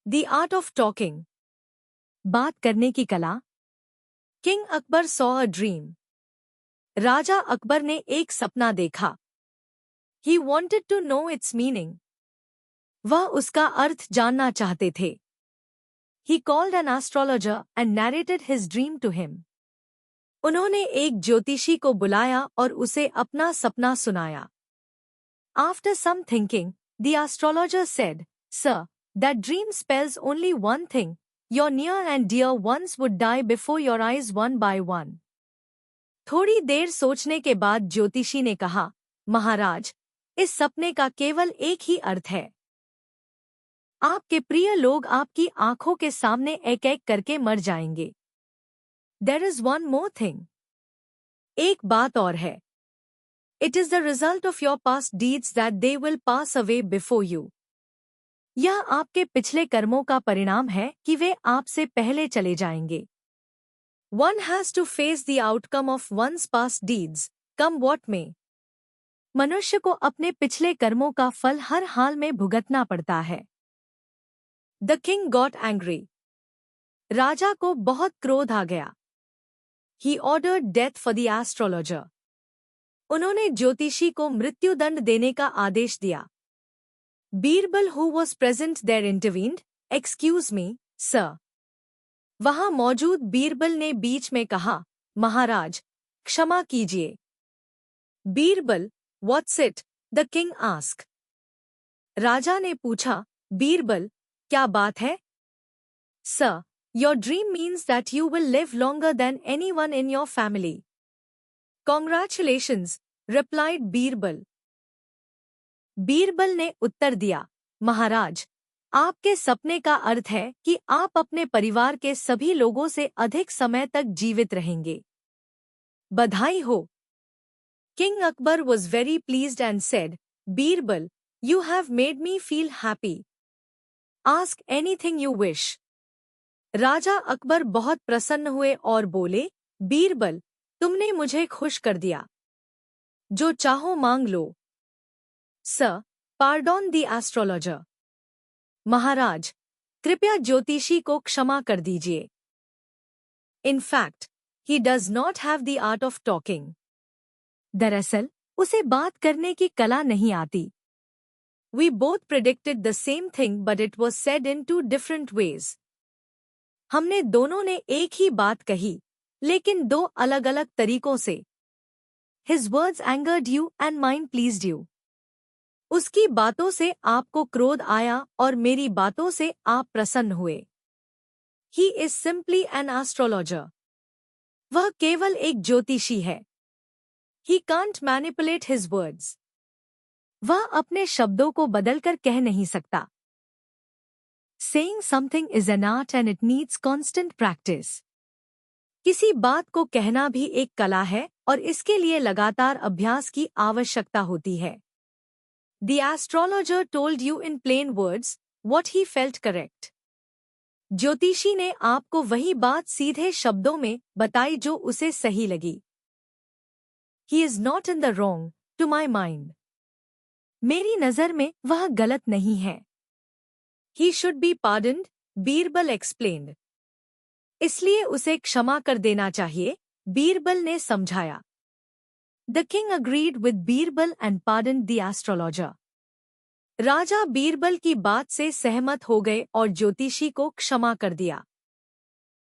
The art of talking, बात करने की कला। King Akbar saw a dream, राजा अकबर ने एक सपना देखा। He wanted to know its meaning, वह उसका अर्थ जानना चाहते थे। He called an astrologer and narrated his dream to him, उन्होंने एक ज्योतिषी को बुलाया और उसे अपना सपना सुनाया। After some thinking, the astrologer said, sir, that dream spells only one thing, your near and dear ones would die before your eyes one by one. थोड़ी देर सोचने के बाद ज्योतिषी ने कहा, महाराज, इस सपने का केवल एक ही अर्थ है। आपके प्रिय लोग आपकी आंखों के सामने एक एक करके मर जाएंगे। There is one more thing. एक बात और है। It is the result of your past deeds that they will pass away before you. यह आपके पिछले कर्मों का परिणाम है कि वे आपसे पहले चले जाएंगे। One has to face the outcome of one's past deeds, come what may. मनुष्य को अपने पिछले कर्मों का फल हर हाल में भुगतना पड़ता है। The king got angry. राजा को बहुत क्रोध आ गया। He ordered death for the astrologer. उन्होंने ज्योतिषी को मृत्युदंड देने का आदेश दिया। Birbal who was present there intervened, excuse me, sir. वहां मौजूद बीरबल ने बीच में कहा, महाराज, क्षमा कीजिए। Birbal, what's it? The king asked. राजा ने पूछा, बीरबल, क्या बात है? Sir, your dream means that you will live longer than anyone in your family. Congratulations, replied Birbal. Birbal ने उत्तर दिया, महाराज, आपके सपने का अर्थ है कि आप अपने परिवार के सभी लोगों से अधिक समय तक जीवित रहेंगे। बधाई हो। King Akbar was very pleased and said, Birbal, you have made me feel happy. Ask anything you wish. राजा अकबर बहुत प्रसन्न हुए और बोले, बीरबल, तुमने मुझे खुश कर दिया। जो चाहो मांग लो। Sir, pardon the astrologer. महाराज, कृपया ज्योतिषी को क्षमा कर दीजिए। In fact, he does not have the art of talking. दरअसल, उसे बात करने की कला नहीं आती। We both predicted the same thing but it was said in two different ways. हमने दोनों ने एक ही बात कही, लेकिन दो अलग-अलग तरीकों से। His words angered you and mine pleased you. उसकी बातों से आपको क्रोध आया और मेरी बातों से आप प्रसन्न हुए। He is simply an astrologer. वह केवल एक ज्योतिषी है। He can't manipulate his words. वह अपने शब्दों को बदलकर कह नहीं सकता। Saying something is an art and it needs constant practice. किसी बात को कहना भी एक कला है और इसके लिए लगातार अभ्यास की आवश्यकता होती है। The astrologer told you in plain words what he felt correct. ज्योतिषी ने आपको वही बात सीधे शब्दों में बताई जो उसे सही लगी। He is not in the wrong, to my mind. मेरी नजर में वह गलत नहीं है। He should be pardoned, Birbal explained. इसलिए उसे क्षमा कर देना चाहिए, बीरबल ने समझाया। The king agreed with Birbal and pardoned the astrologer. राजा बीरबल की बात से सहमत हो गए और ज्योतिषी को क्षमा कर दिया।